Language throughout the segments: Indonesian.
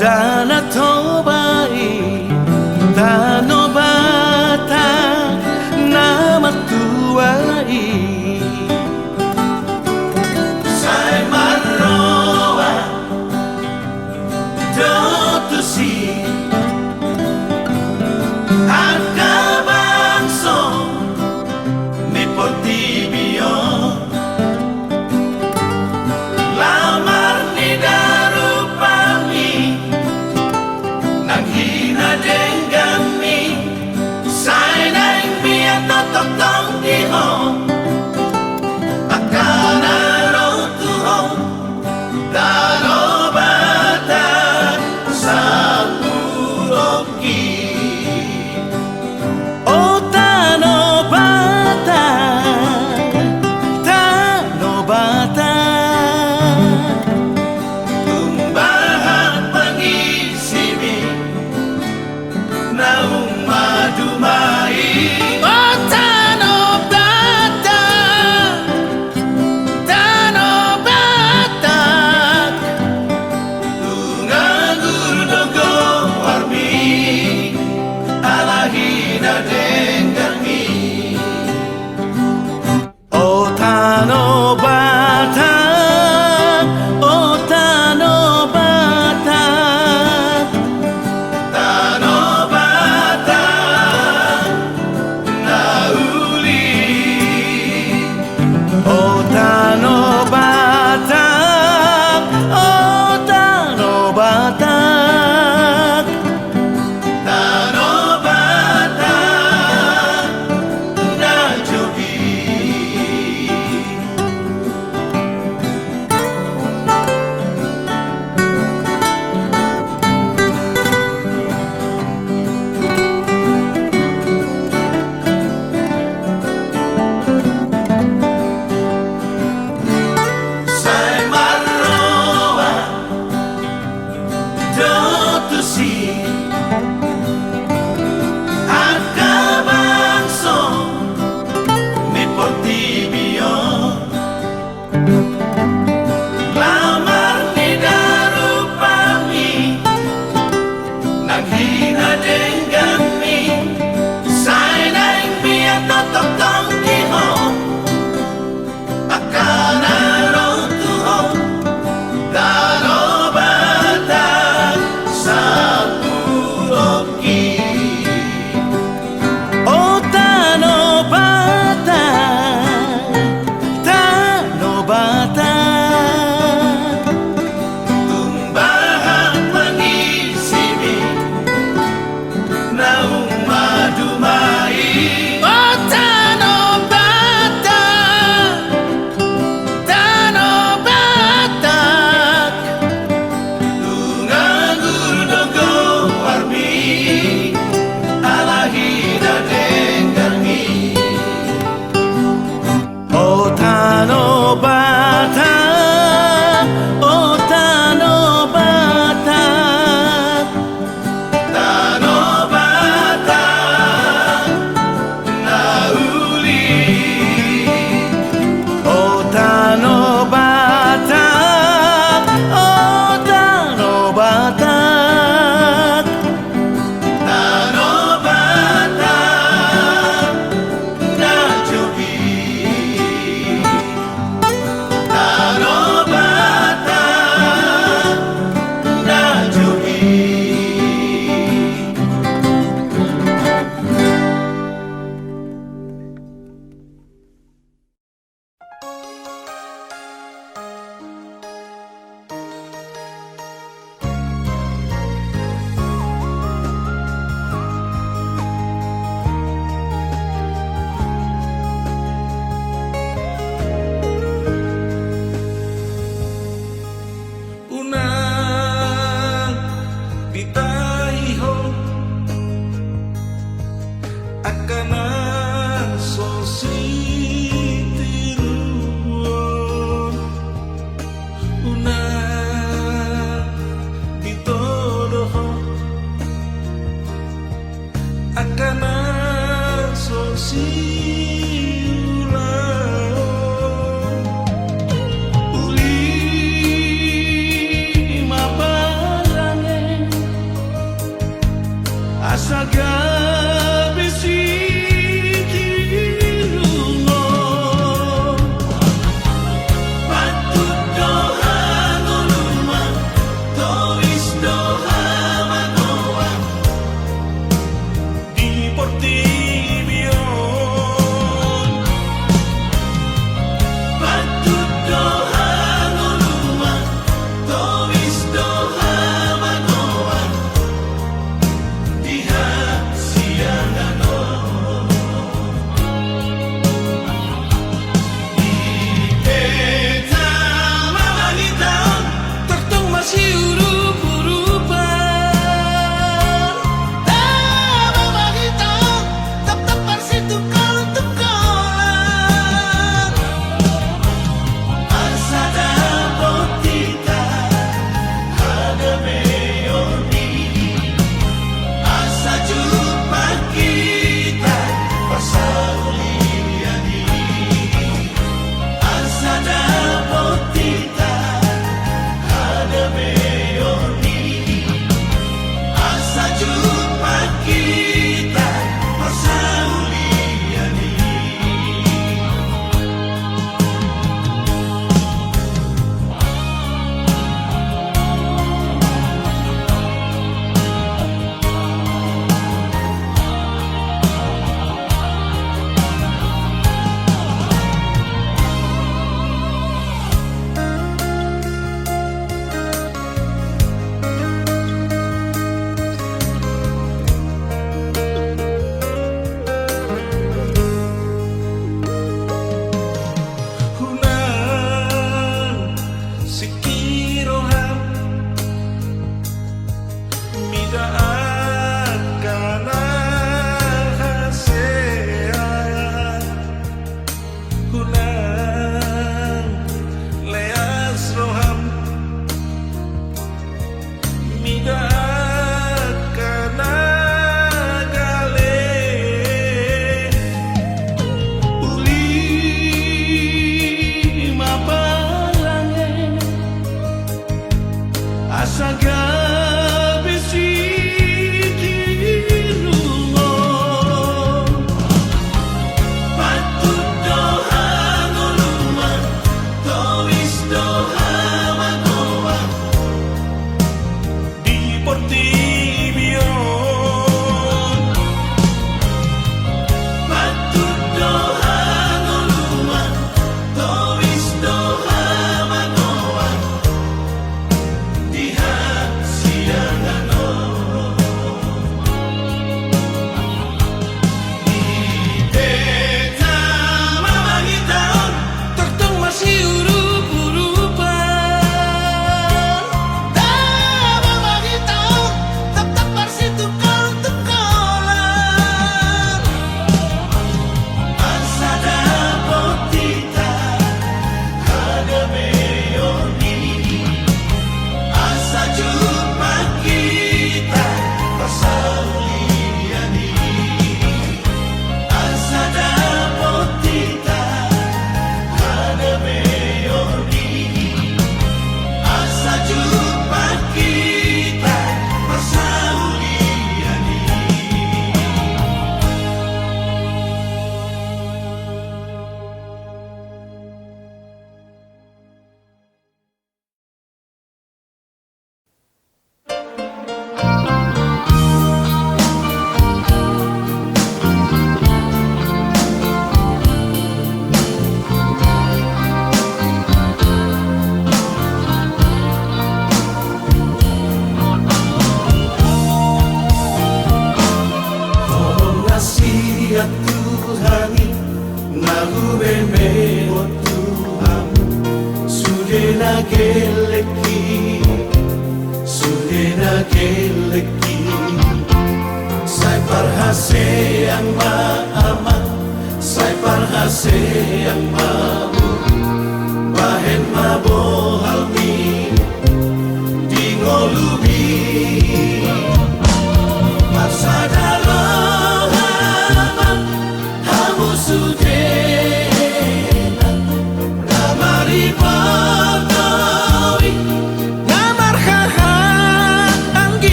Dana tobai tanobata nama tuai sai marroa dotusi akabangso mi potibio lamar ni darupami nanghina denggami sai nang mia totong diho akana rotuho darobata sapuroki o tanobata tanobata tumbahan pangisimi naung madumai o tanobata tanobata tungagur dogo warmi alahina denggami o tanobata o tanobata tanobata nauli o tanobata o tanobata tanobata na jogi sai marroa dotusi akabangso mi potibio lamar ni darupami nanghina denggami sai nang mia totong diho akana rotuho darobata sapuroki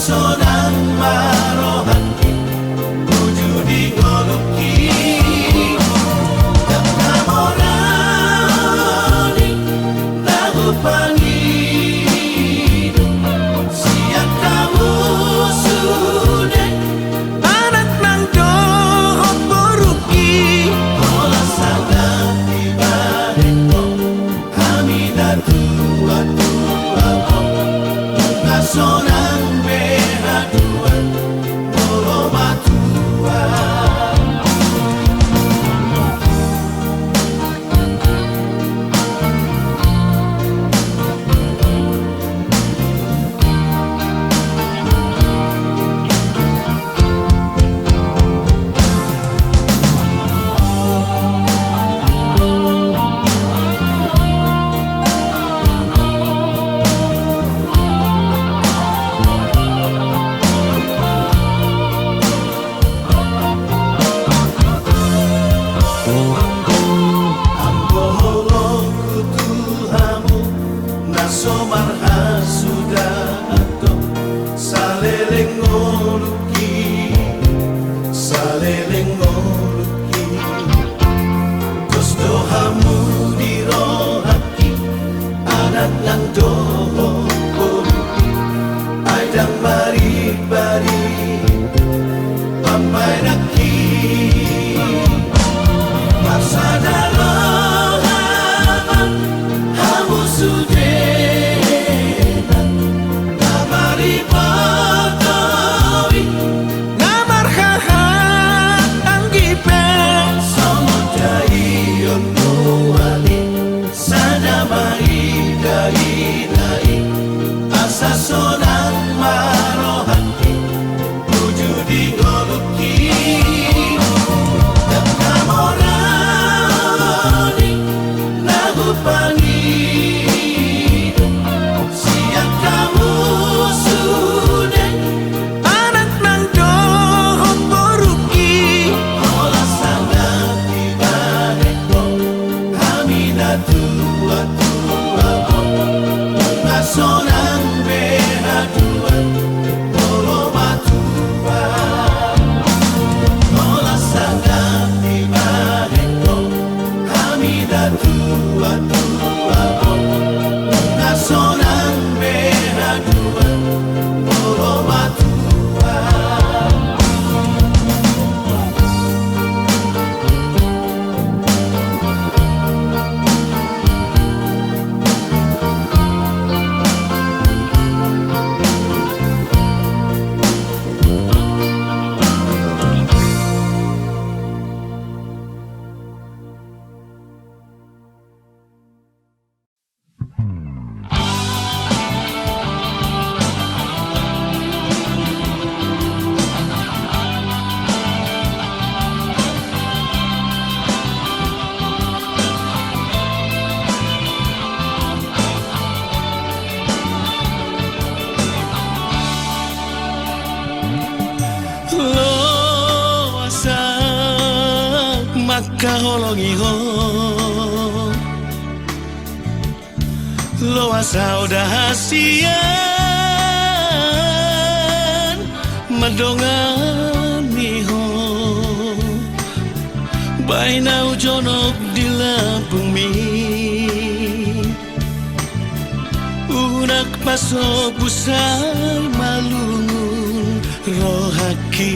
Sonang maroha kaholongi ho lo asal dahasian madongani ho bainau jonok di Lampung mi unak paso busai malungun rohaki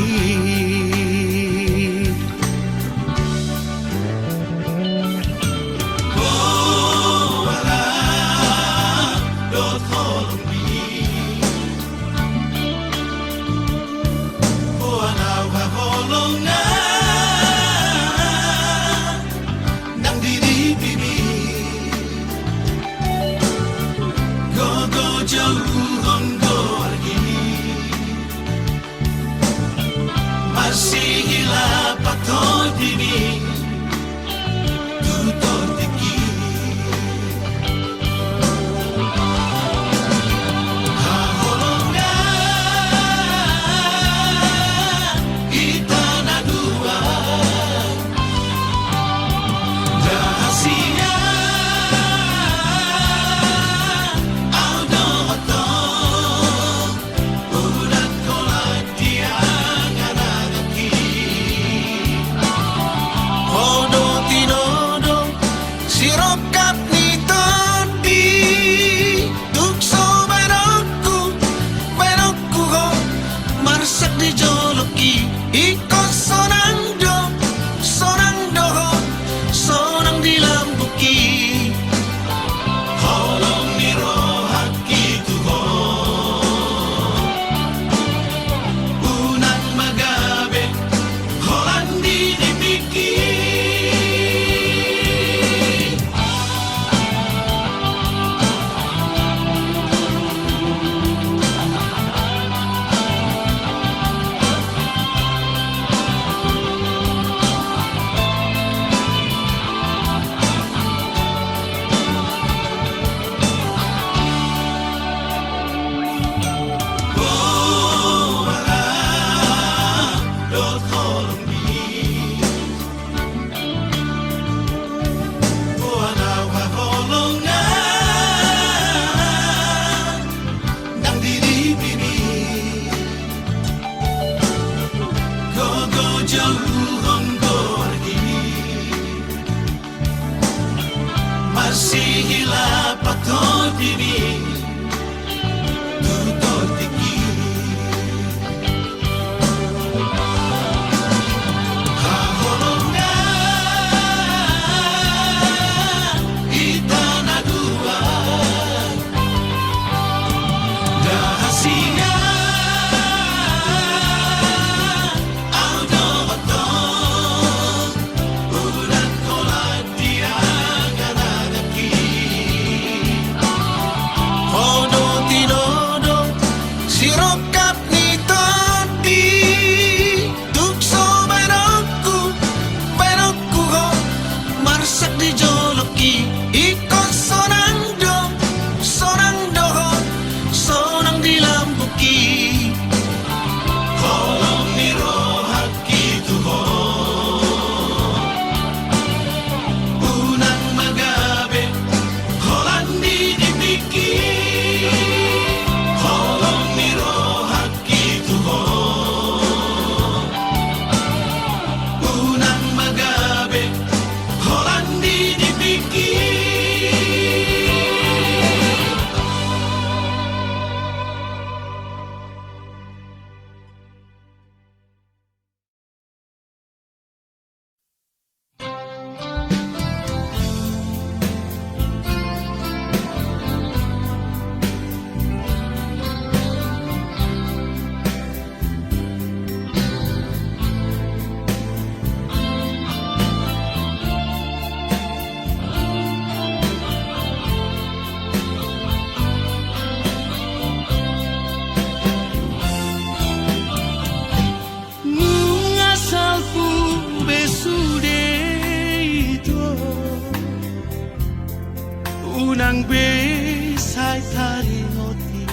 unang besay tarimoti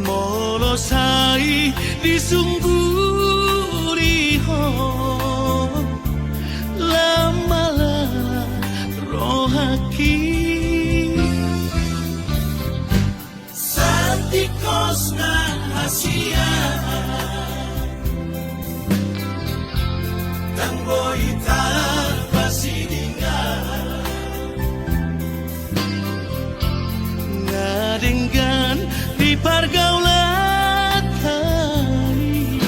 molosai disungguri ho Nang boita pasidingan Ngadenggan di pergaulan hari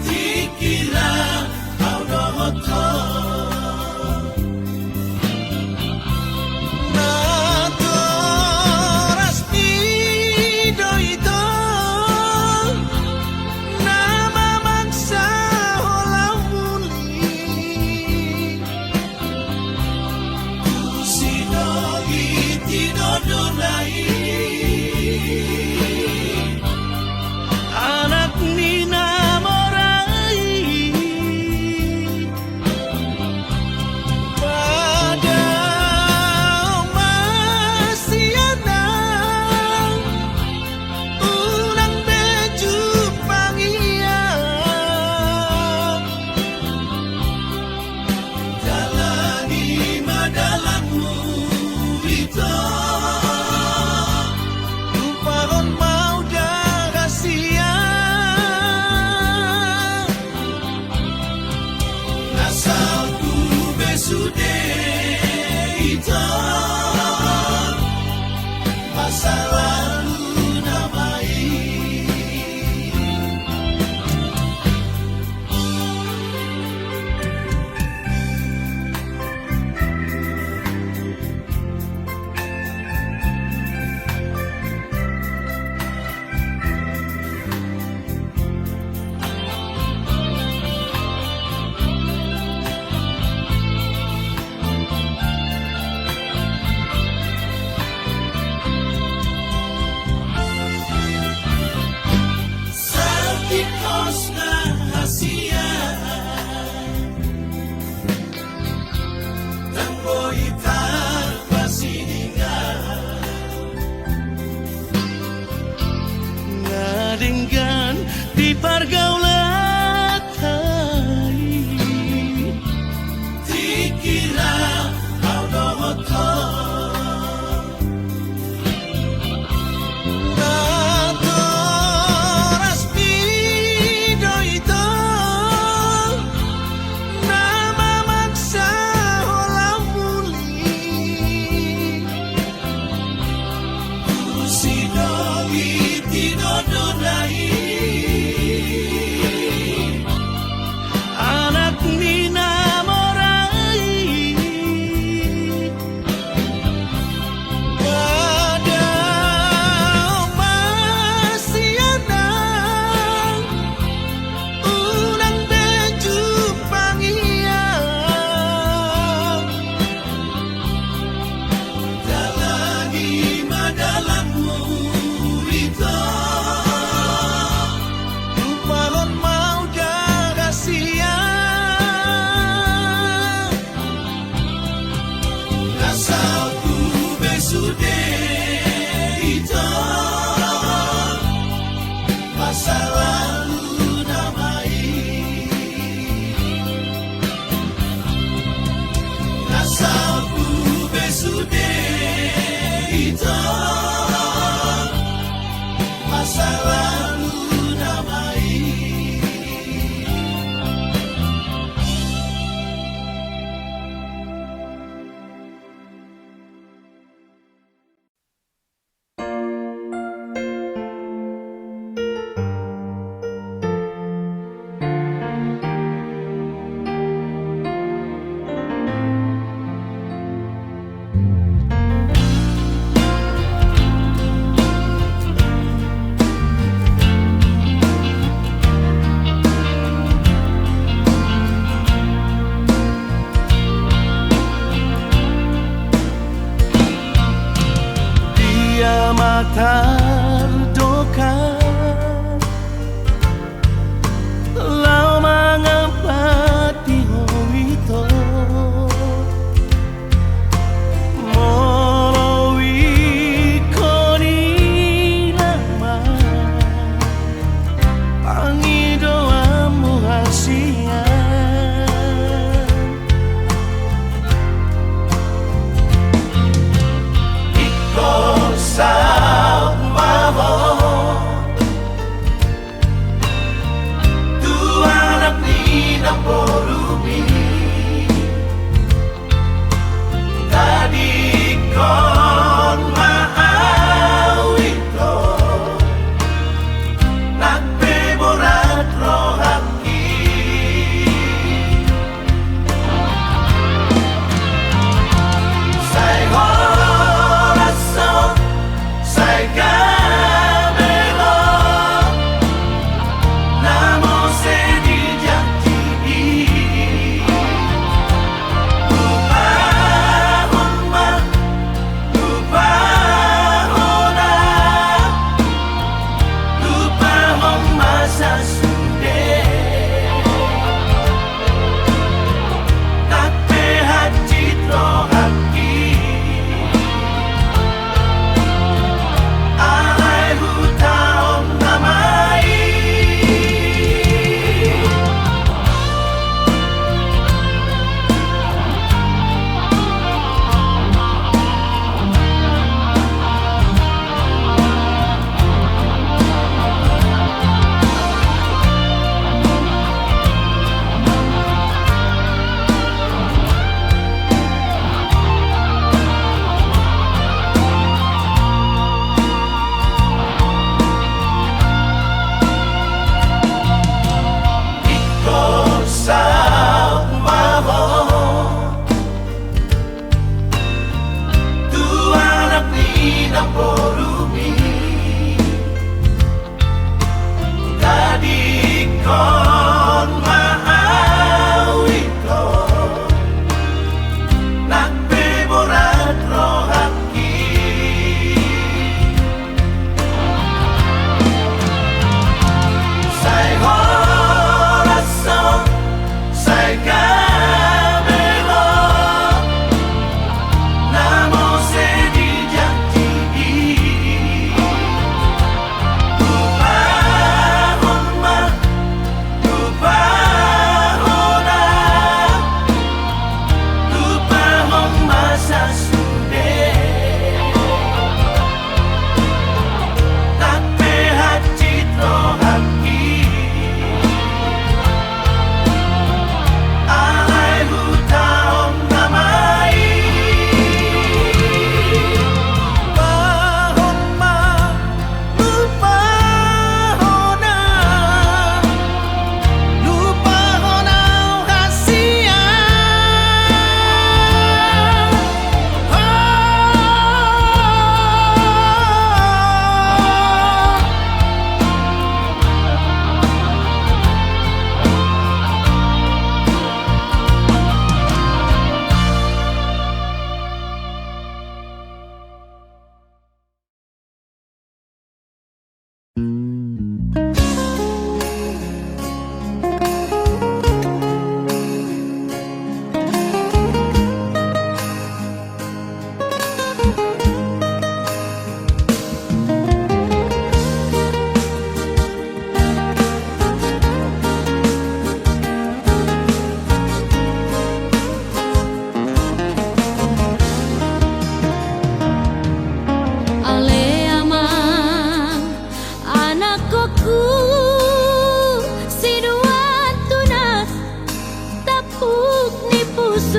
Dikira kau dohoto Natoras pido ito Nama mangsa holau muli Sinogi tinodolai Anak Nina Morai pada masih anak ulang beju pangian Jalani madalanmu itu Lupaon mau dah rahasia Asalku besude itu Masa lalu namai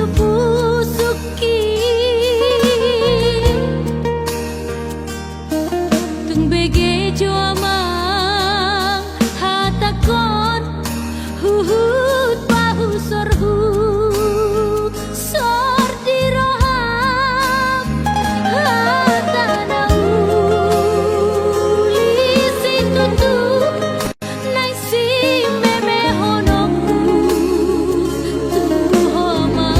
suki từng bege cho mang hatakon huhut bahu sorhu sor di roham hatanau lisi tutu nai si meme honokku tu homa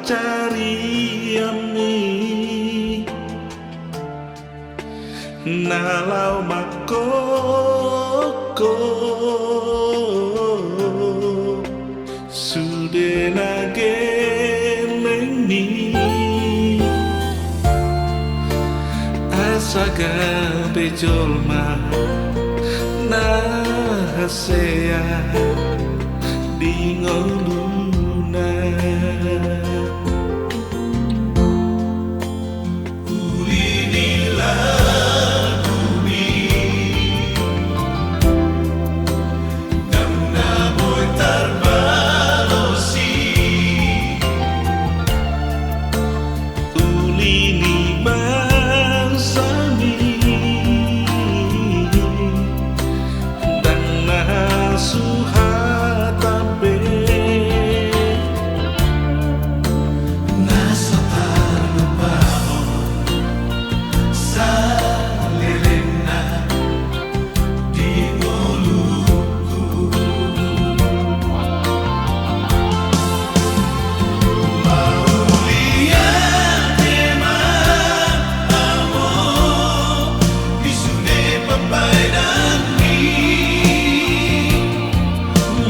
cariami nalau makoko sudena geleni asaga bejolma nahasea dingoluna Ulinilah bumi Damna boy tarbalosi ulini bangsami dan nasuhatabe Nasa tarlupaho Sa lelena Di ngoluku Maulia tema amo Isune papai dami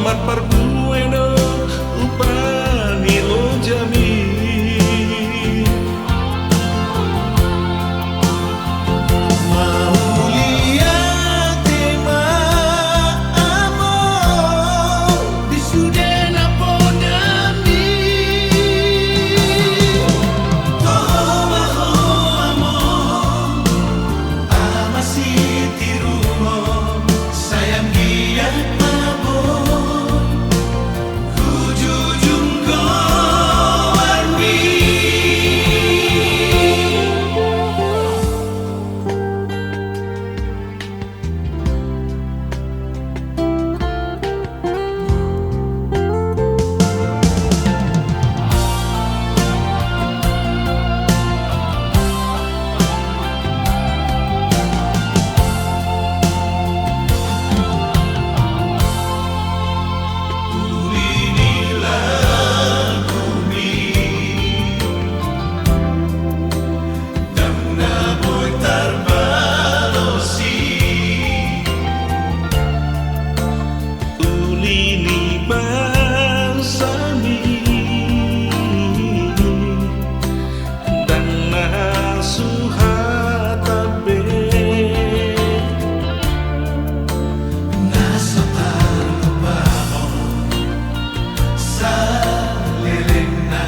mat parbueno upani lo jami Maulia tema amo Disudena podami Toho amo Amasi tirumo Sayang giat amo Kujujung warmi Ulinilah bumi Damna boy tarbalosi ulini bangsami dan nasuhatabe Nasa tarlupaho Sa lelena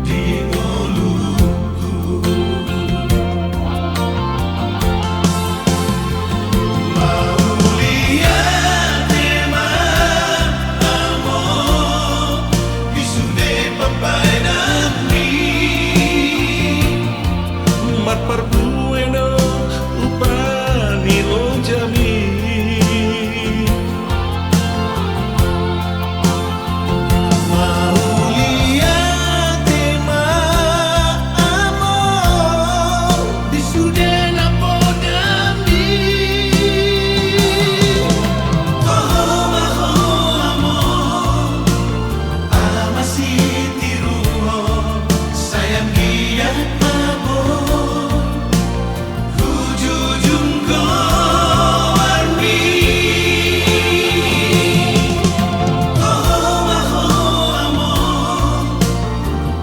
Di ngoluku Maulia tema amo Isune papai dami mat parbueno upani lo jami Maulia tema amo Disudena podami Toho amo Amasi tirumo Sayang giat amo Kujujung warmi Toho amo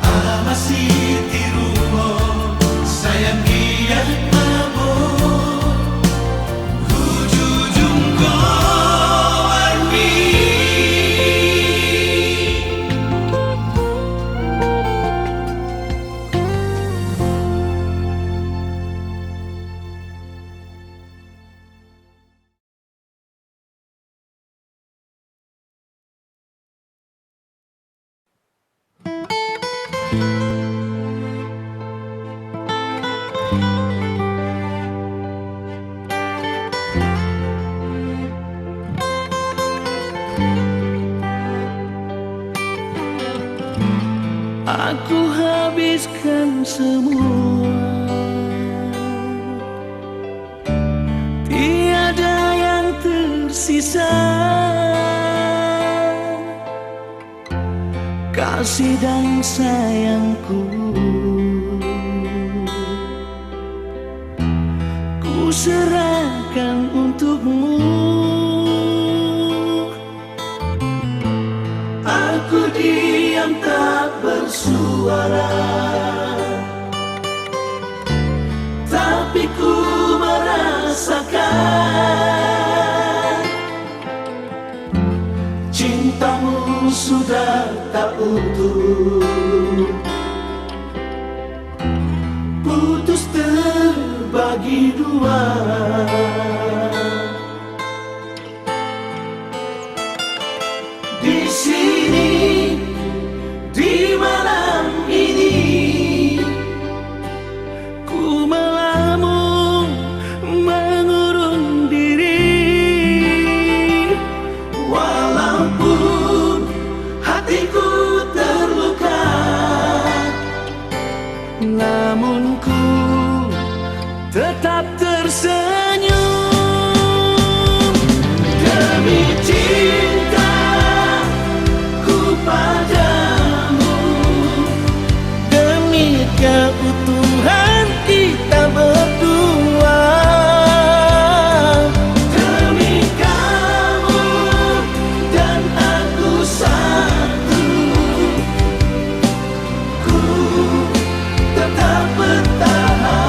Amasi tirumo Sayang giat amo Kujujung warmi aku habiskan semua tiada yang tersisa kasih dan sayangku. Ku serahkan untukmu. Aku diam tak bersuara, tapi ku merasakan cintamu sudah tak utuh, putus terbagi dua. Di sini, di malam ini, ku melamun mengurung diri. Walaupun hatiku terluka, namun ku tetap tersenyum. Demi cintaku padamu, demi keutuhan kita berdua, demi kamu dan aku satu, ku tetap bertahan.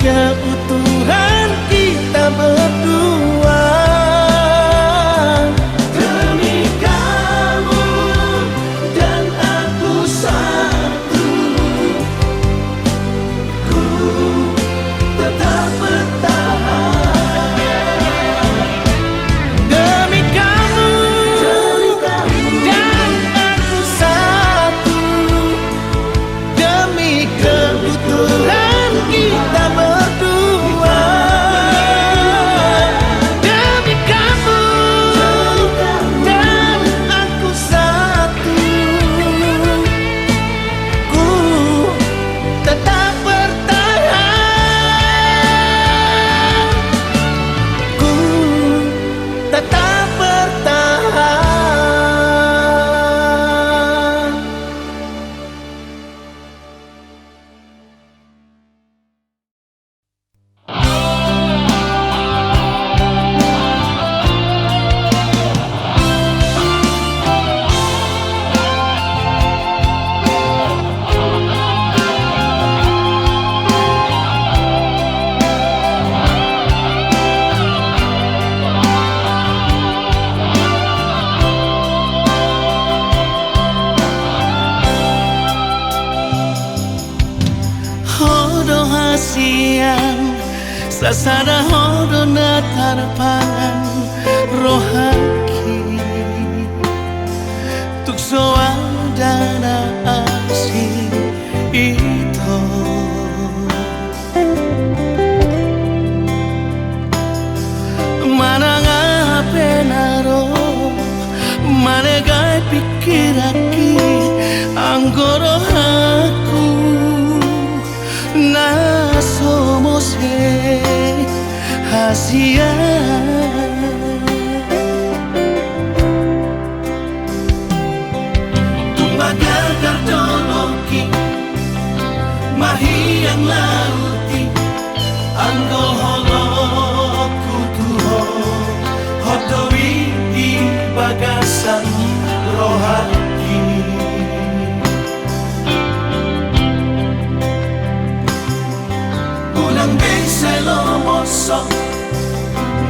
Keutuhan kita berdua, demi kamu dan aku satu, ku tetap bertahan. Demi kamu dan aku satu, demi keutuhan kita berdua, demi kamu dan aku satu, ku tetap bertahan, ku tetap bertahan. Hodo hasian sasada hodo na tarpangan rohaki tuk soadana asing ito mananga penaro manegai pikiraki anggoro aku na somos hasia tumbaga kardoloki mahiyang lauti anggo holo kutuho hodo mosok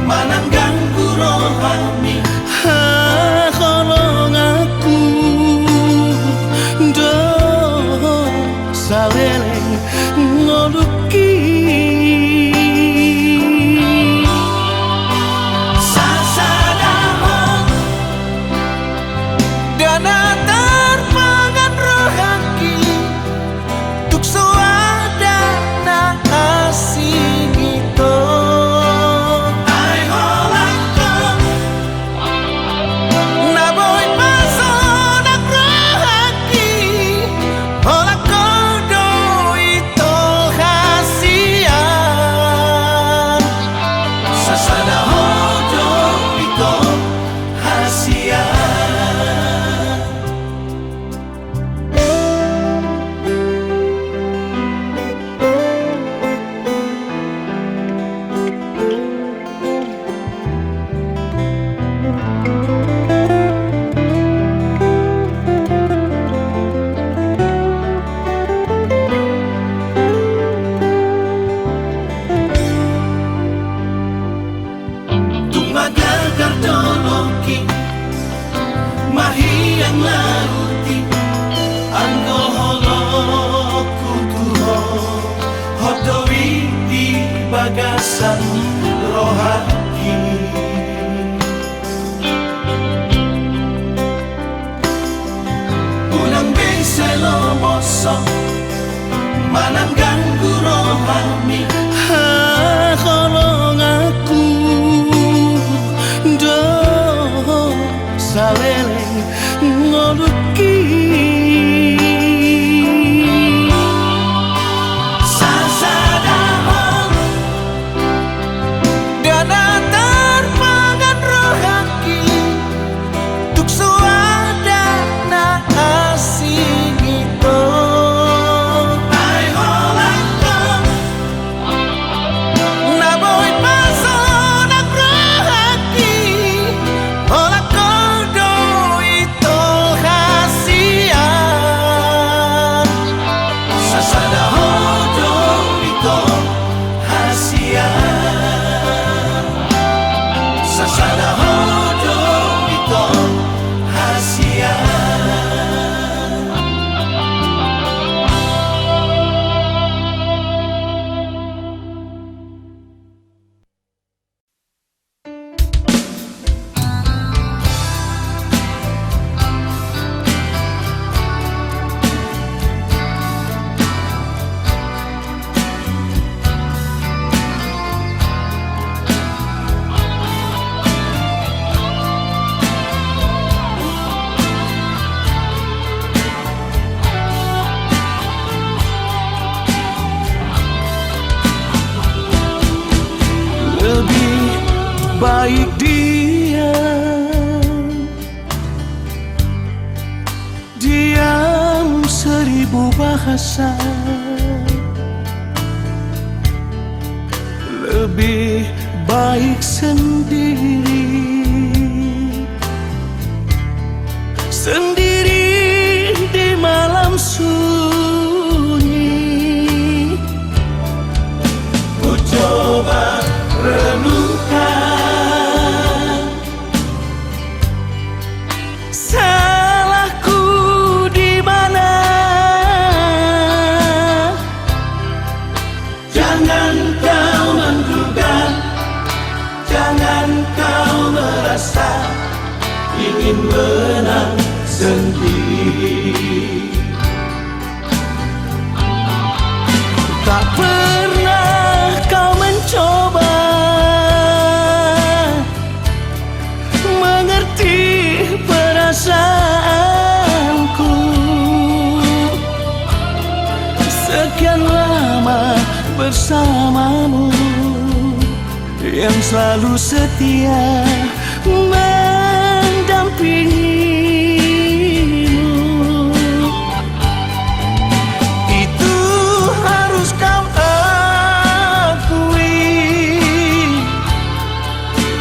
mananggang rohani Kolong aku do saleleng ngoluki sasadahon dana terpangan rohaki tuk suada na asing itu ai holakon na boy pasonak rohaki holakodo itu hasian sasada hojo itu hasian Tumagal kardoloki mahiyang lauti anggo holoku tuho hodowi di bagasan rohaki ulang beselo mosok mananggang rohani Kolong aku do saleleng ngoluki sasadahon dana terpangan rohaki tuk suada na asing itu ai holakon na boy pasonak rohaki holakodo itu hasian sasada hojo itu hasian sasada hojo itu hasian lebih baik diam seribu bahasa lebih baik sendiri di malam sunyi ku coba renungkan salahku di mana. jangan kau menduga jangan kau merasa ingin menang sendiri Tak pernah kau mencoba mengerti perasaanku. Sekian lama bersamamu yang selalu setia mendampingimu. Itu harus kau akui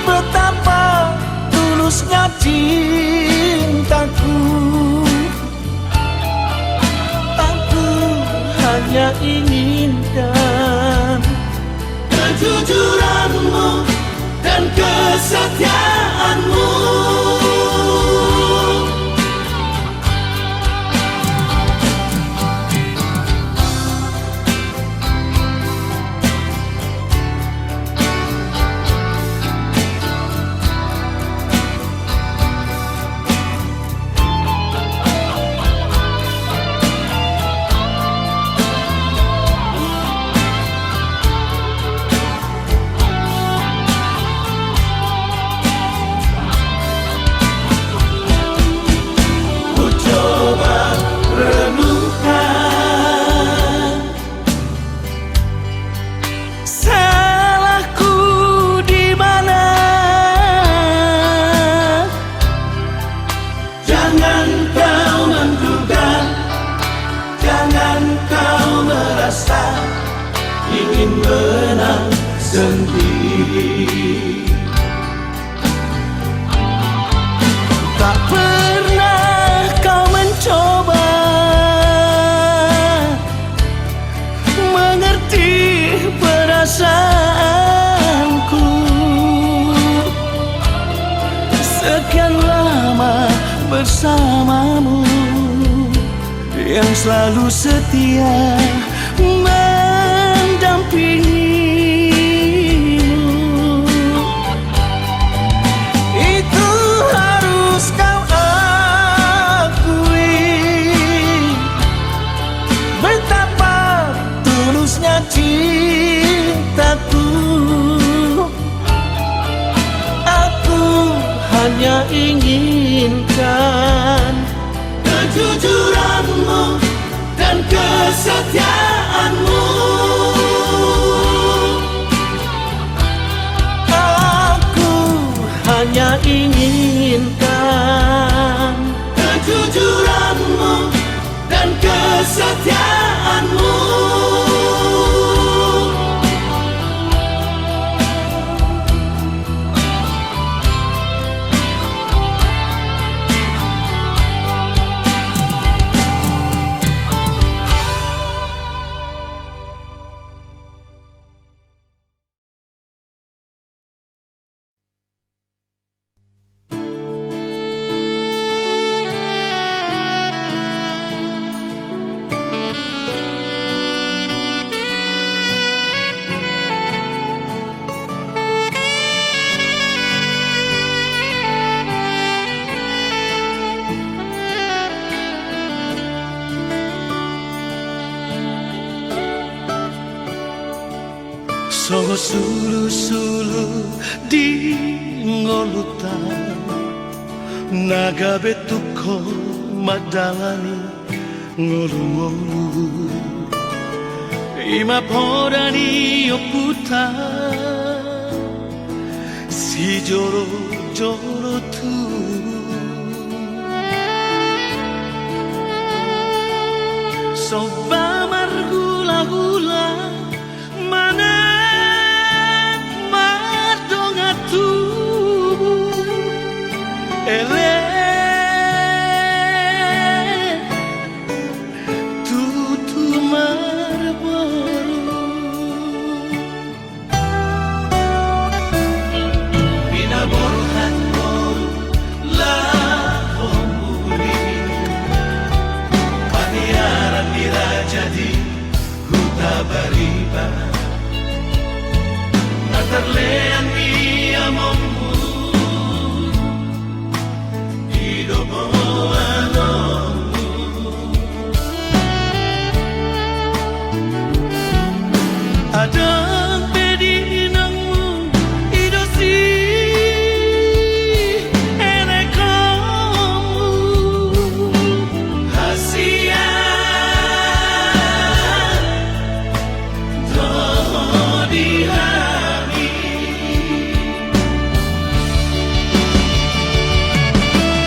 betapa tulusnya cintaku. Aku hanya inginkan kejujuranmu dan kesetiaanmu. Ku coba renungkan salahku di mana. Jangan kau menduga, jangan kau merasa ingin menang sendiri. Tak pernah kau mencoba mengerti perasaanku. Sekian lama bersamamu, yang selalu setia mendampingimu. Itu harus kau akui, betapa tulusnya cintaku. Aku hanya inginkan Kejujuranmu dan kesetiaanmu. Aku hanya inginkan Kejujuranmu dan kesetiaanmu. Songo sulu-sulu di ngolutan, naga betuko madalani ngolu-ngolu. Ima podani oputa si joro-joro tu. Soba margula-gula mana mardongatu ele tutu marboru Binaborhan boru la hombuli Paniaran dirajadi huta bariba Natarlean ia mombu Idobo anomu adang pedinangmu idosi enekomu Hasia Dodihami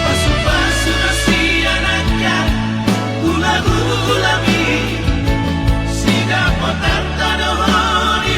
Pasu-pasu nasi anaknya Hula-hulami Sida potar tadohoni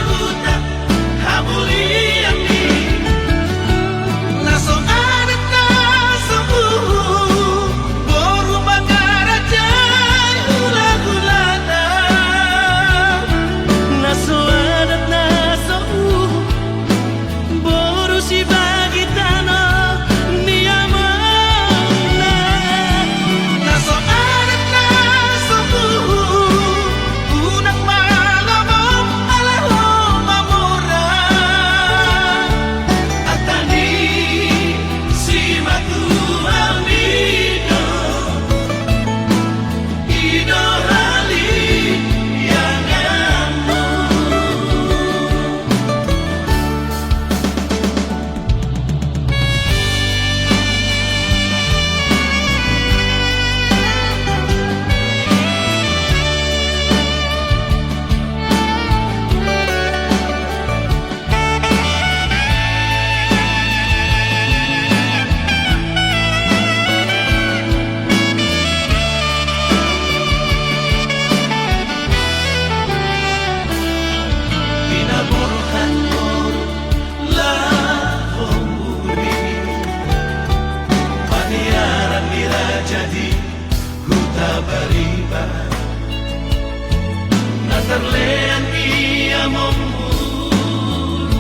terlean ia memburu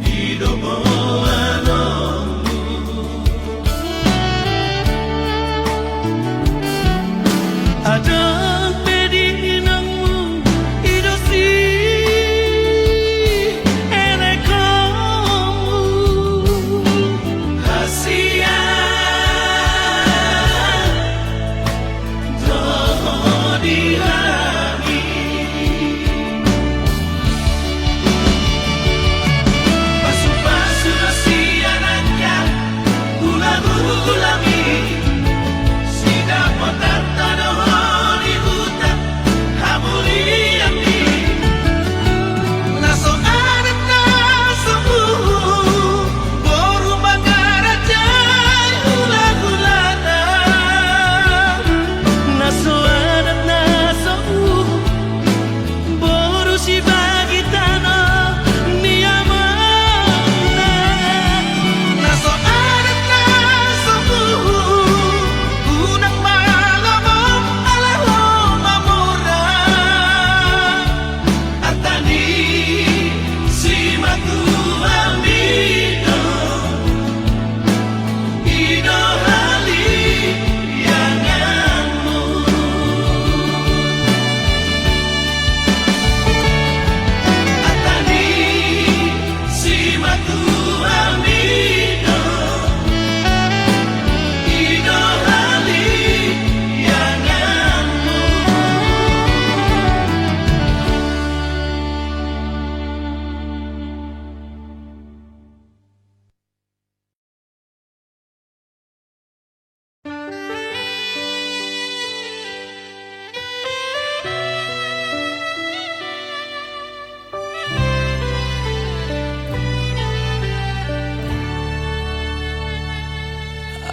hidup anakmu. Ada pedi nangmu idosi elekomu Kasihan doh dirami pasu-pasu si anaknya ulang-ulangi sida potar tanah di hutan hamuliami naso adat naso boru mangaraja ulang-ulana naso adat naso boru si bagi tanah niamana naso adat naso unang malamom alaho mamura atani si matu amino ido hali yanganmu atani si matu amino ido hali yanganmu.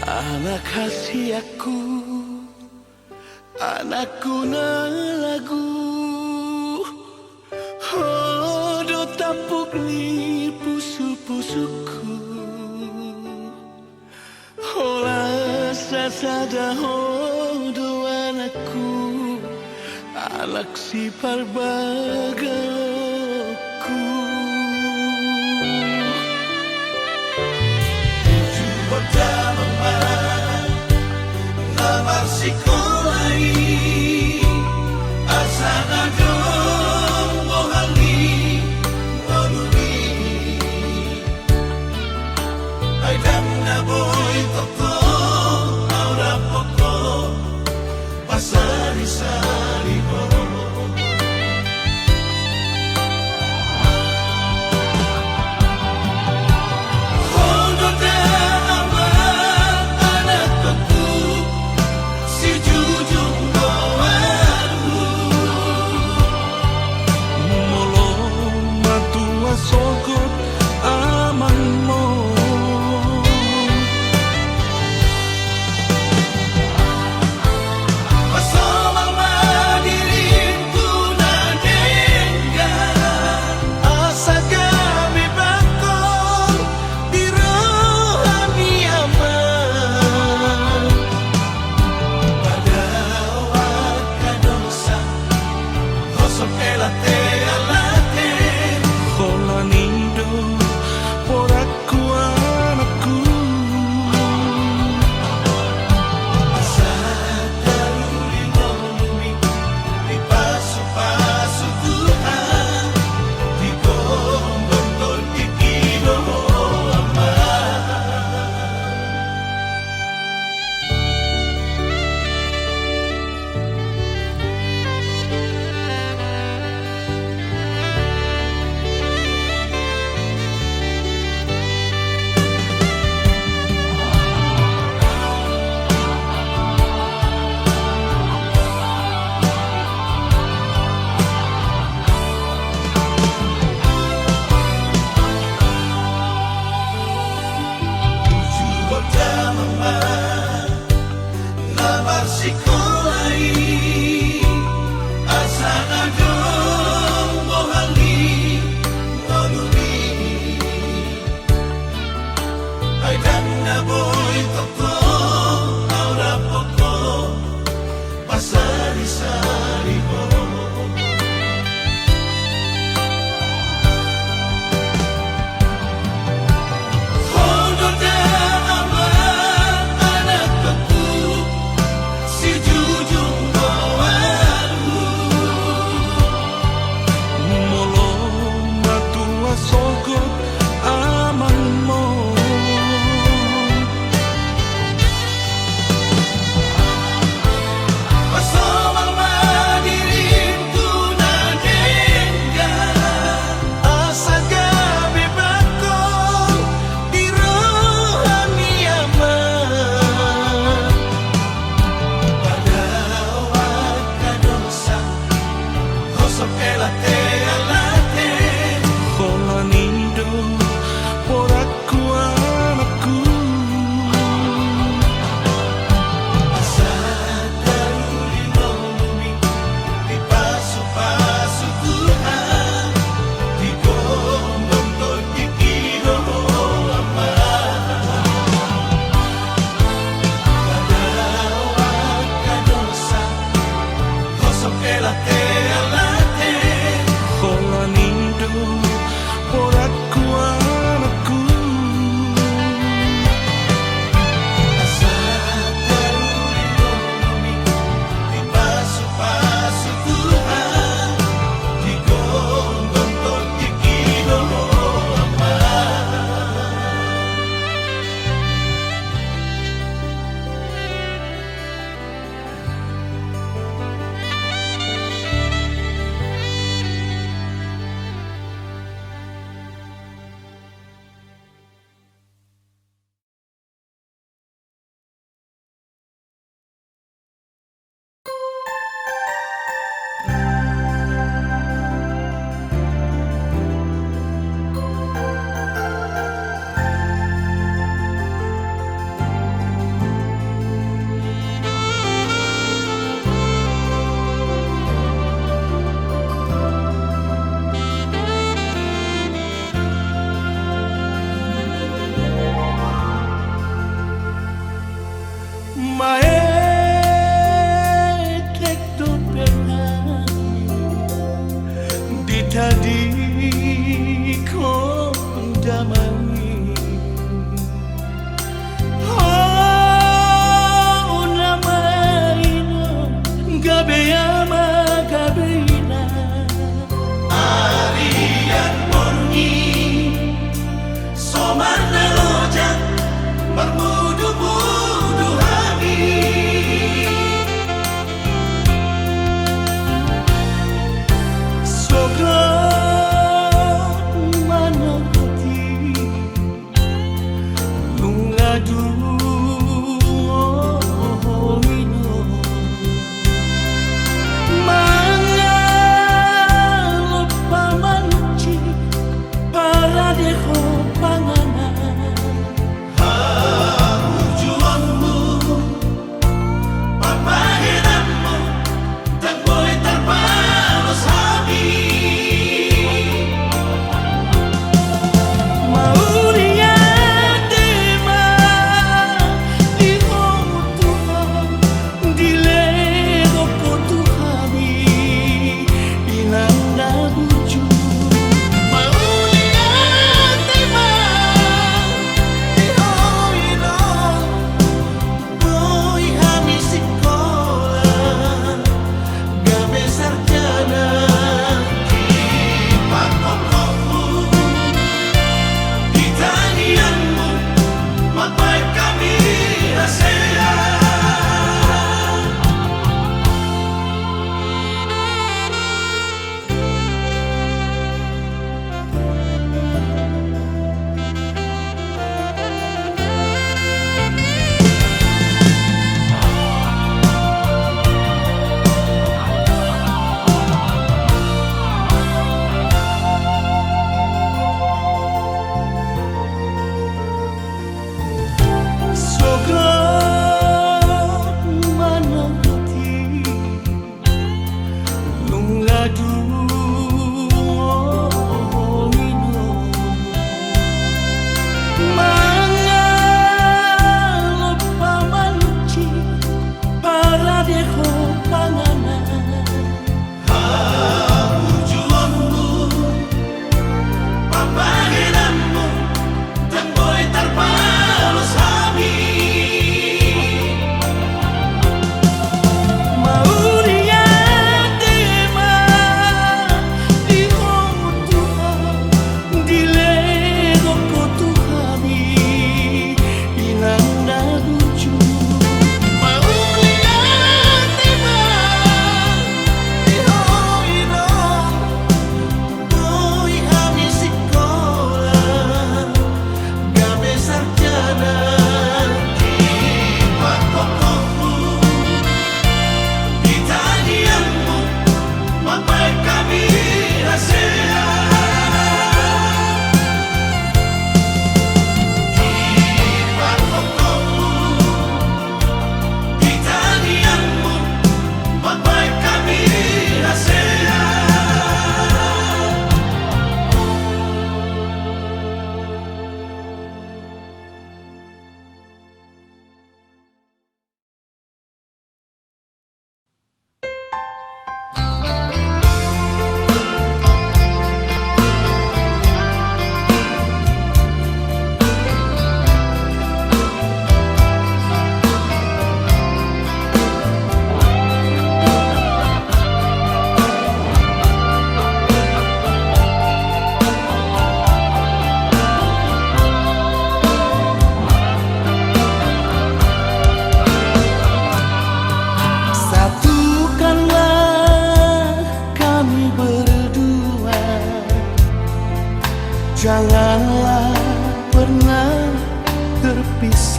Anak kasih aku, anakku na lagu. Hodo tapuk ni pusu-pusuku. Hola sasada hodo anakku, anak si parbagaku. Namar sikolai asana dong mohali molumi aidam na boy toko aura poko pasari sari ho Kosok elate alate Kola nido Poraku anakku Asa daruri ngomumi Di pasu-pasu Tuhan Di gondong toti kido ama Kadawa kadosa Kosok elate alate Kola nido Poraku anakku Asa daruri ngomumi Di pasu-pasu Tuhan Di gondong toti kido ama Maetek do penami Di tadi kondamani Oh namaino Gabeyama gabeina Arian morni Somar nelojak Bermudu-mudu hami Soga manakati Lungadu ino Manga lupa manci Para deho panganan Juangmu Papahinanmu Dan boy terbalas hami Mauria tema di Tuhan di lego Tuhami inanda buju Mauria tema di Ino Boy hami sekolah Gabe sarjana Di pakokomu Di tanianmu Mapai kami rasanya Soga manakati Lungadu ino Manga lupa manci Para deho panganan Juangmu Papahinanmu Dan boy terbalas hami Mauria tema di Tuhan di lego Tuhami inanda lucu Mauria tema di Ino Boy hami sekolah Gabe sarjana Di pakokomu Di tanianmu Mapai kami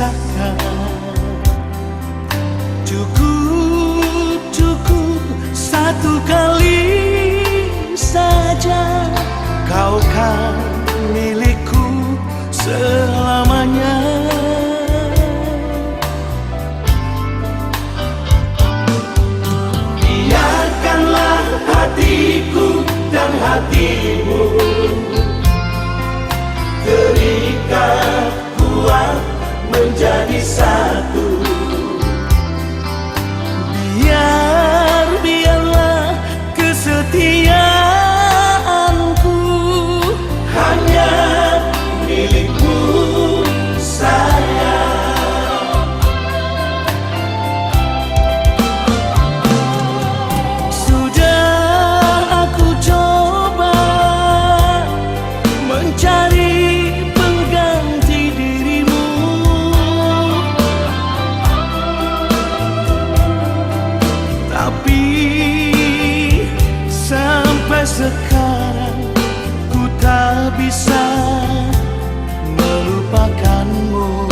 rasakan. Cukup satu kali saja, kau kan milikku selamanya. Biarkanlah hatiku dan hatimu terikat kuat menjadi satu. Biarlah kesetiaanku hanya milikmu sayang. Sudah aku coba mencari pengganti dirimu, tapi sampai sekarang ku tak bisa melupakanmu.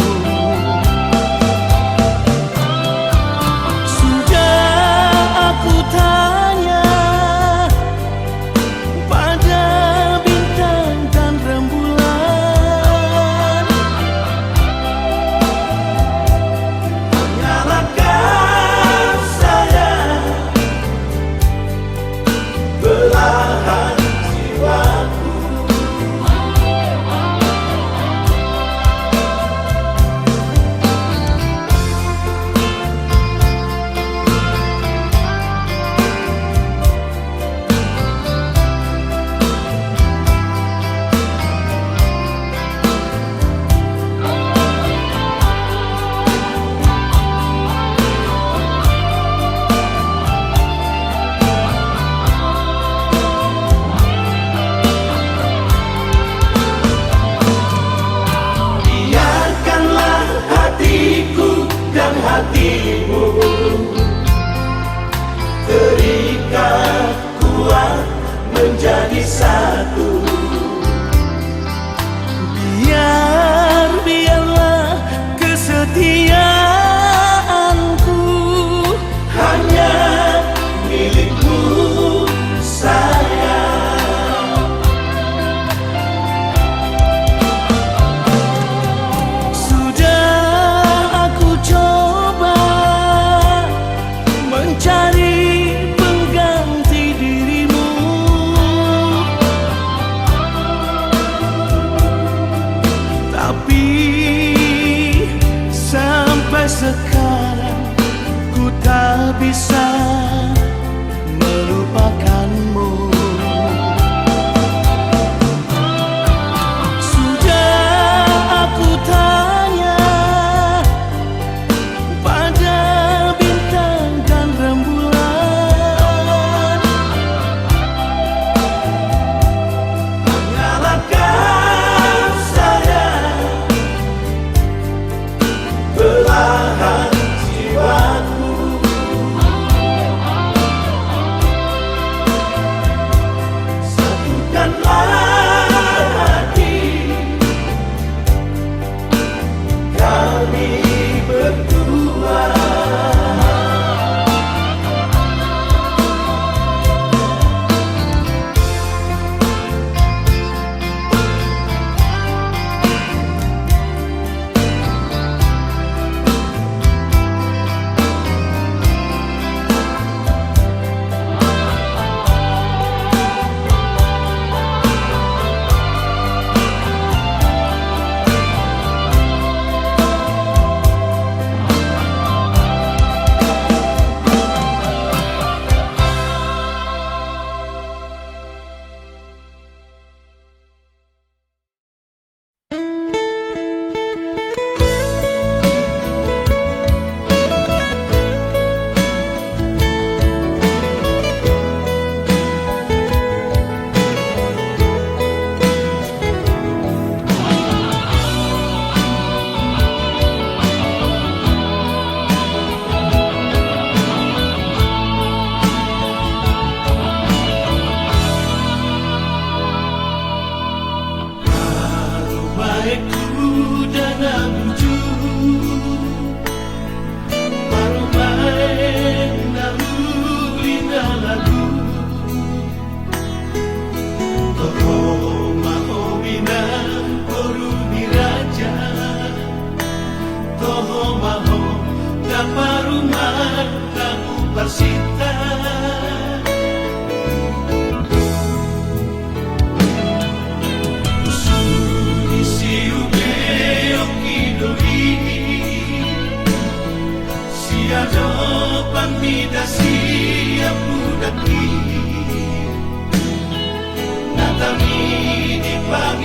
Sudah aku tanya pada bintang dan rembulan, nyalakan saya perlahan.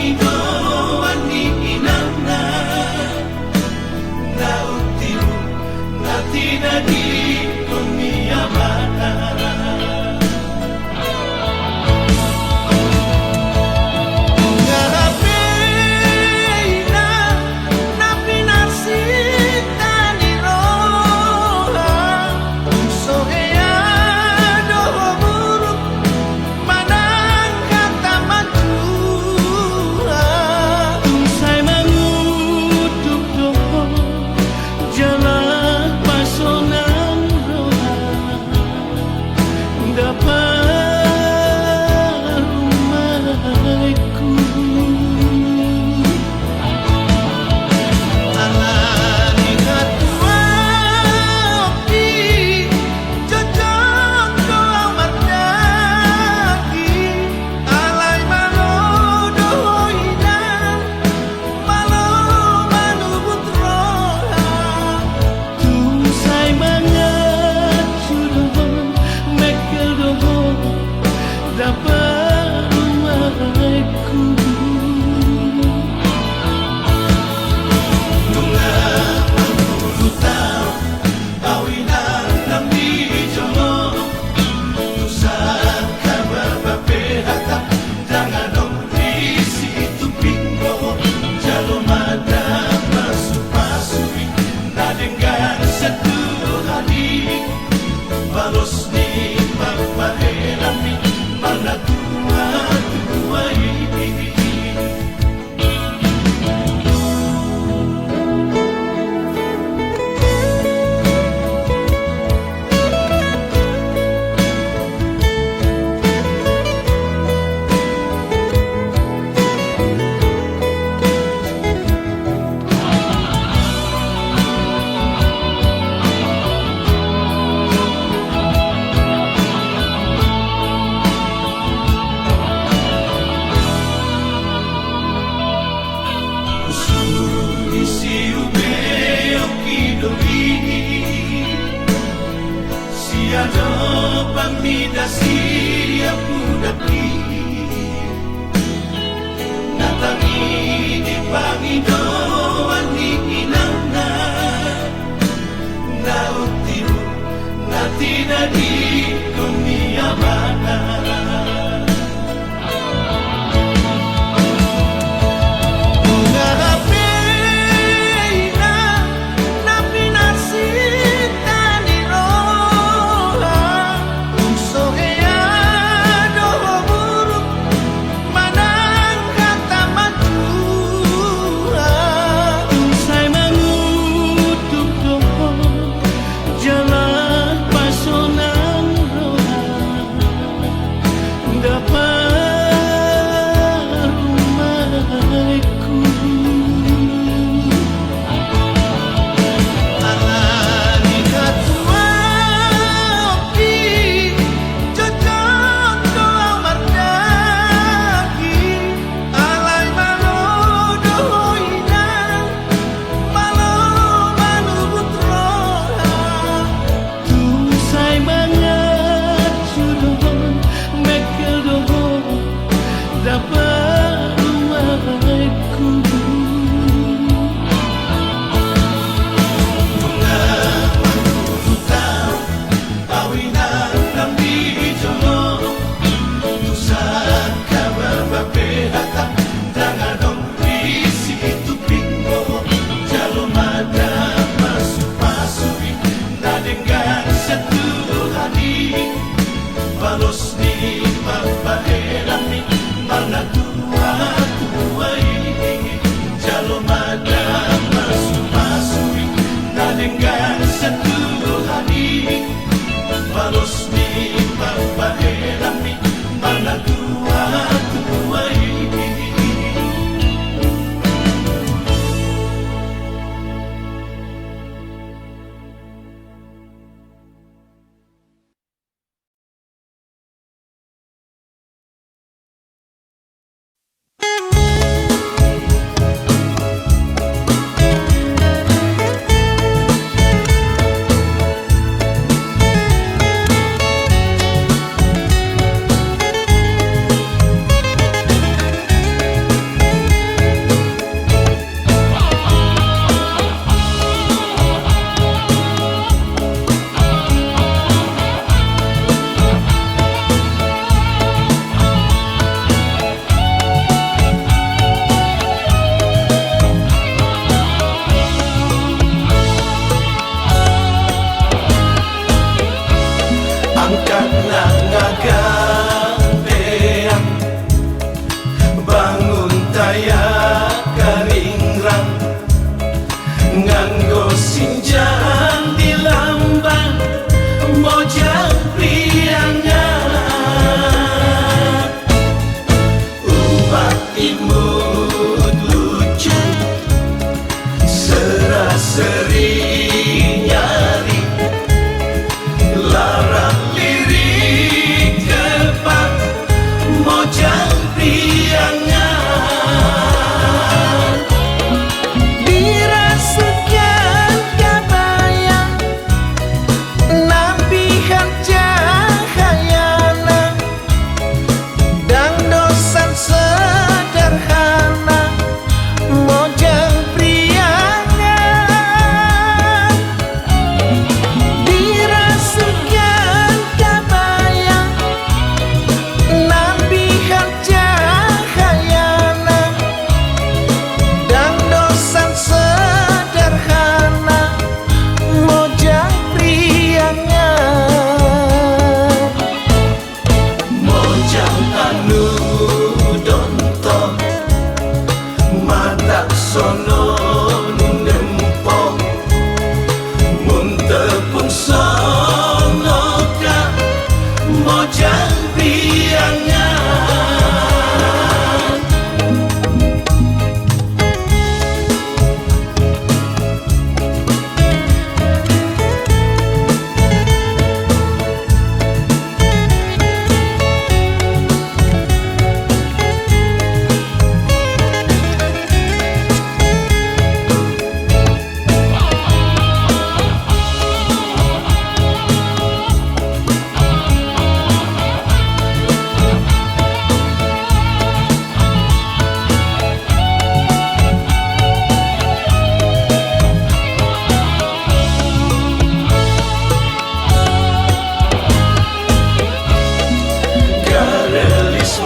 ito ani inangna na utiru na tinadi kumiyamana. Manang kata maju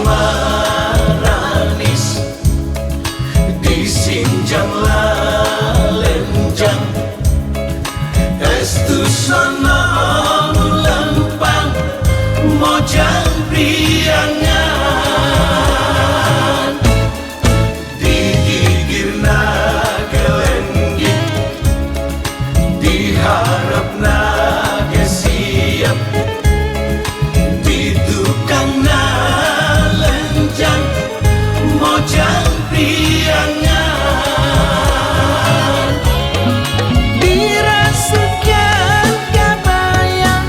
asmaranis disinjang lalenjang estu sono lempang mojang priangan digigirna kelenggi diharapna ke siap ditukangna lenjang mojang priangan dirasukan kabayang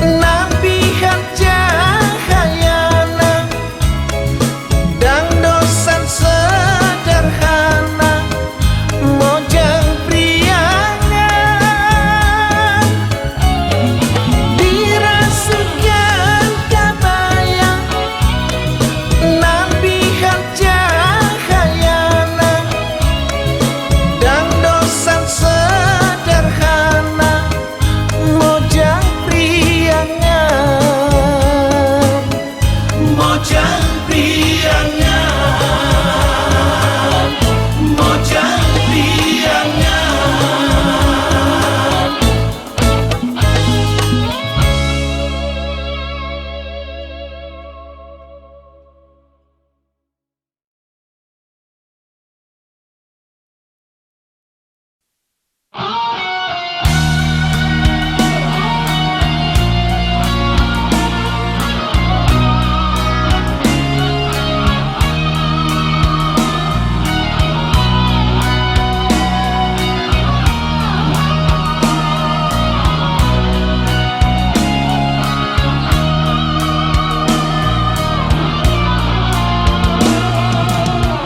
nampihan cahayana dan dosan sederhana mojang priangan dirasukan kabayang nampihan cahayana dan dosan sederhana mojang priangan mojang priangan mojang priangan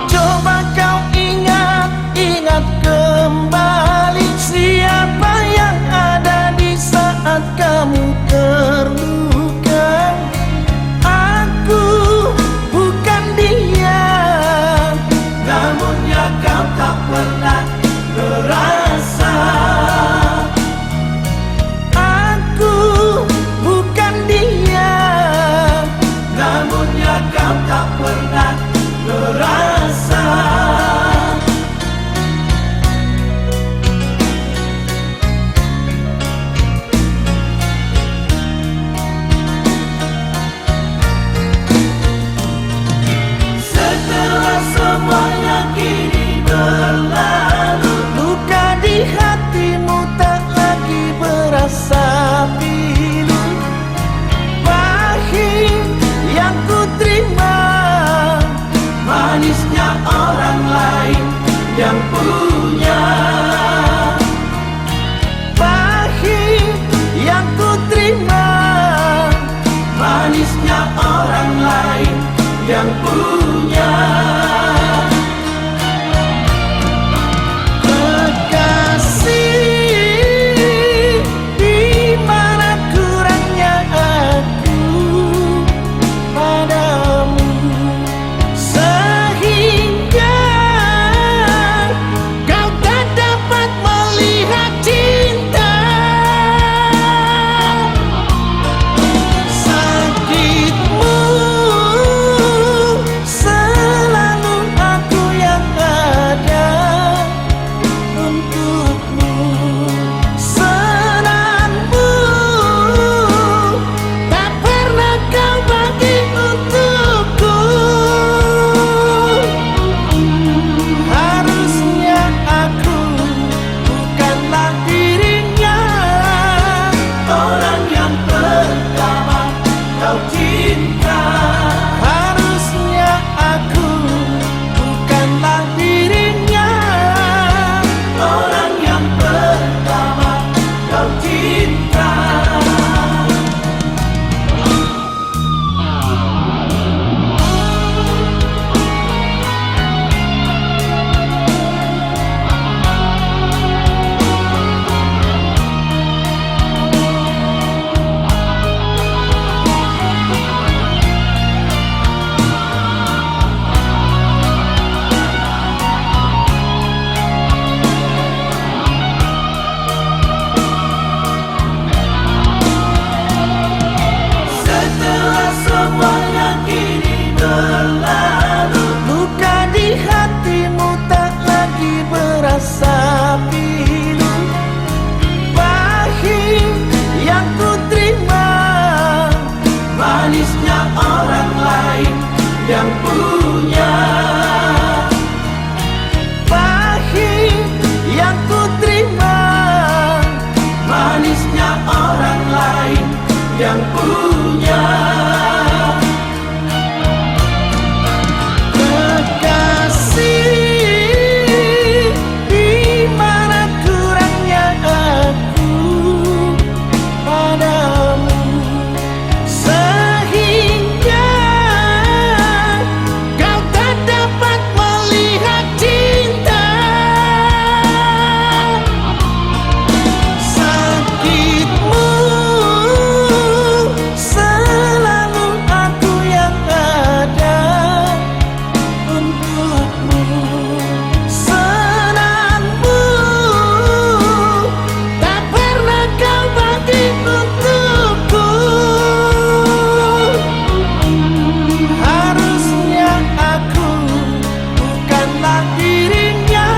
coba kau ingat kembali siapa yang ada di saat kamu terluka. Aku bukan dia, namun ya kau tak pernah merasa aku bukan dia, namun ya kau tak pernah merasa setelah semuanya kini berlalu luka di hatimu tak lagi berasa pilu. Pahit yang ku terima, manisnya orang lain yang punya pahit yang ku terima, manisnya orang lain yang punya kekasih. Di mana kurangnya aku padamu sehingga kau tak dapat melihat cinta. Sakitmu selalu aku yang ada untukmu. Senangmu tak pernah kau bagi untukku. Harusnya aku bukanlah dirinya, orang yang pertama kau cinta. harusnya aku bukanlah dirinya. Orang yang pertama kau cinta. manisnya orang lain yang punya. Pahit yang ku terima, Manisnya orang lain yang punya. kekasih, di mana kurangnya aku padamu, sehingga kau tak dapat melihat cinta. Sakitmu selalu aku yang ada untukmu, senangmu tak pernah kau bagi untukku. Harusnya aku bukanlah dirinya,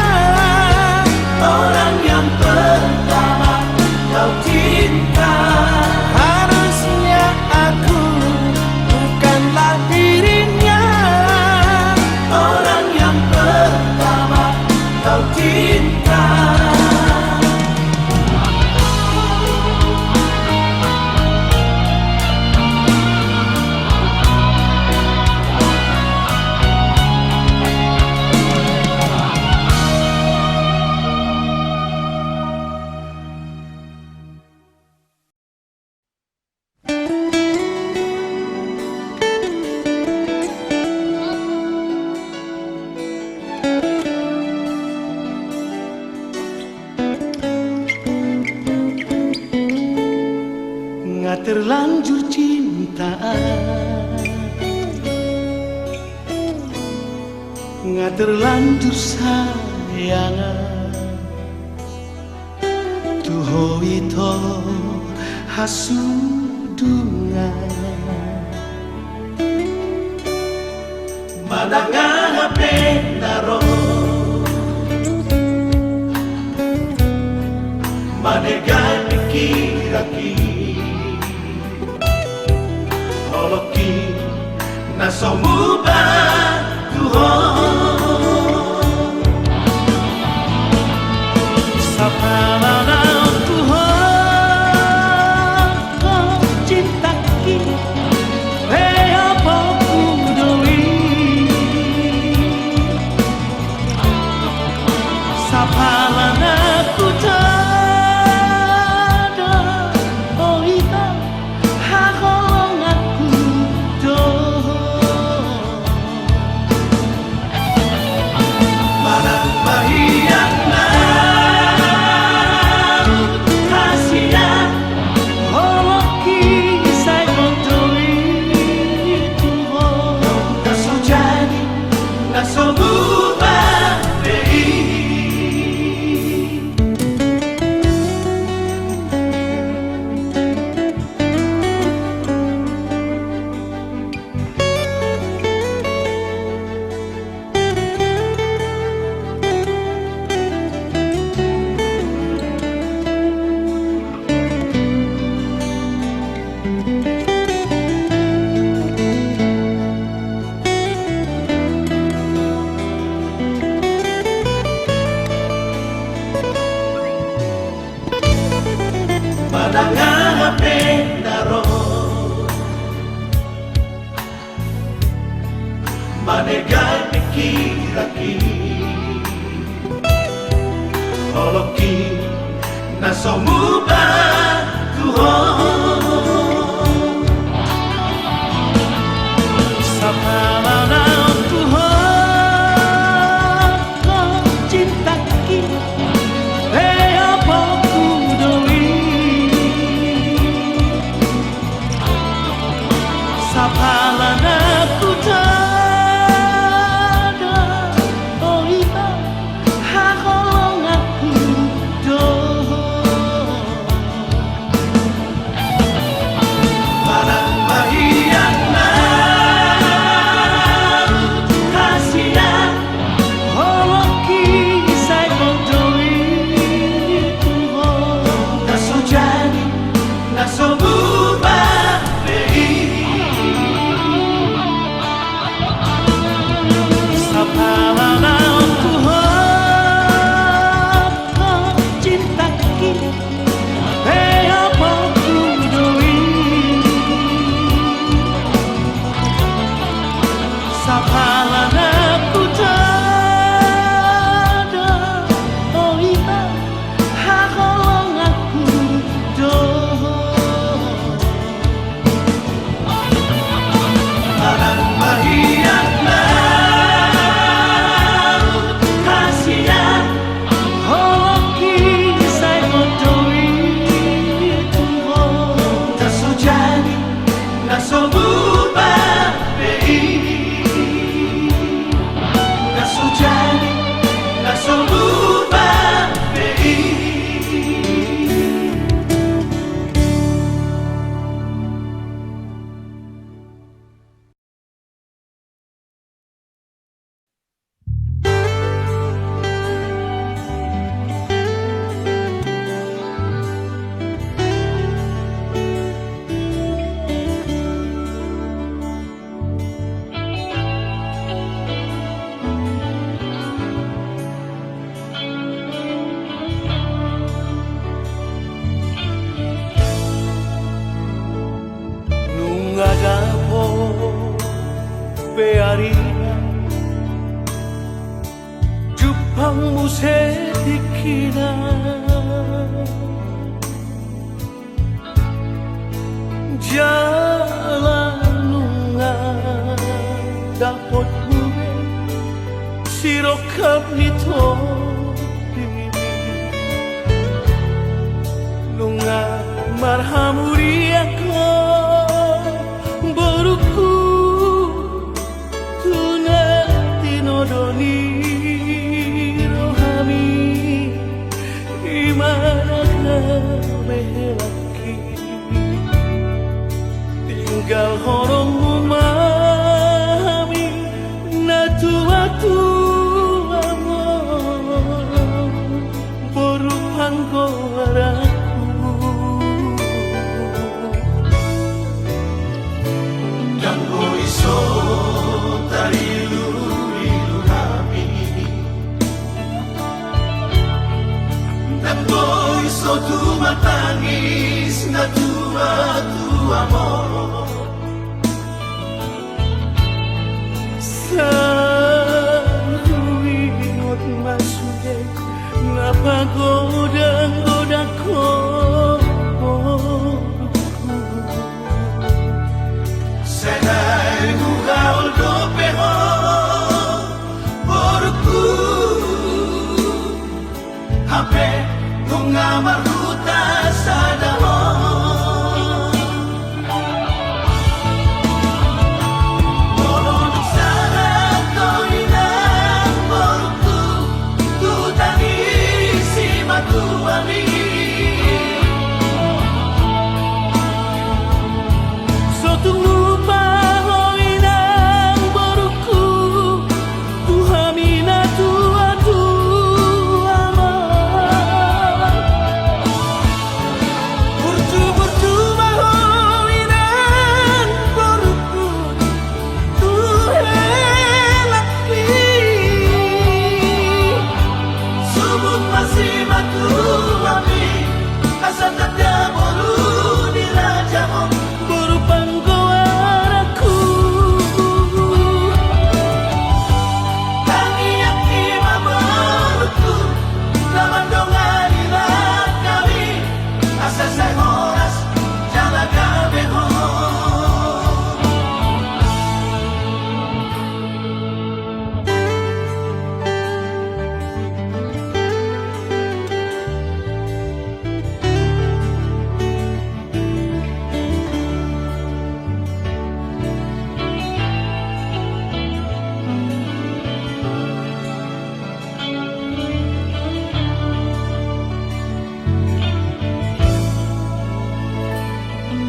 Orang yang pertama kau cinta. harusnya aku bukanlah dirinya. Orang yang pertama kau cinta. Nggak terlanjur cinta, nggak terlanjur sayang. Tuho ito hasudungan. Madangan hape naro, manegai pikiraki, holoki nasomuba tuhon. Sa pananaw tuho cinta kita, apa ku doi. Sa pananaw ku tada, oh ito hakolong aku do. Manang mahiyang na hasiyan, Holoki say doi tuho. nasujani nasomuba dei. Madangan hape naro, manegai pikiraki, holoki nasomuba tuhon. Sa pananaw tuho cinta kita, apa ku doi. Sa pananaw ku tada, oh ito hakolong aku do. Manang mahiyang na bearina Jupang musetikina Jalan nunga dapat gue sirokap nito Nunga marhamuri ako Boruku tuna tinodoni rohami Imana kabelaki Tinggal horong umami na tua-tua mo Boruhan ko Dango iso tarilu-ilu kami Dango iso tumatangis na tua-tua mo Sa tuwingot masuday napagoda-goda ko Senay hugaul do peho Porku Hape nunga maruta sa dahon Moron sana toinang porku Tutangisi matuami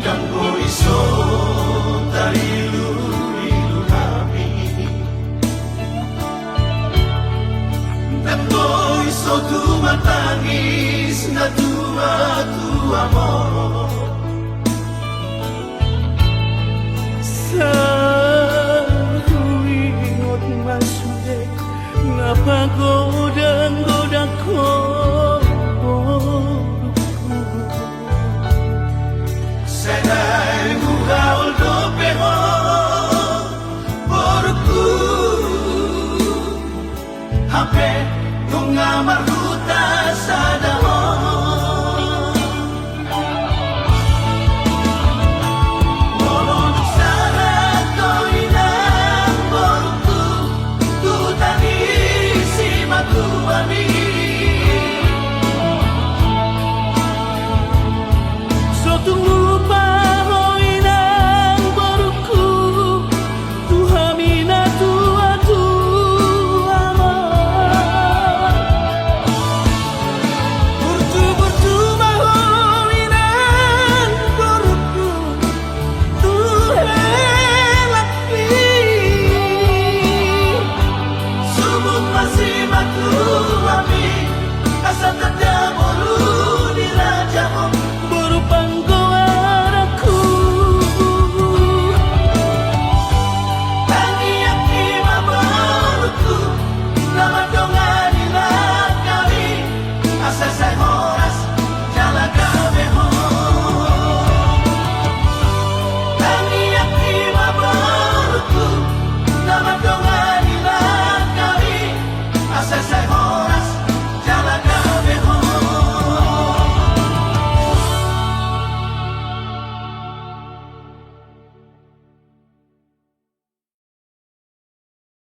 Dango iso tarilu-ilu kami Dango iso tumatangis na tua-tua mo Sa tuwingot masuday napagoda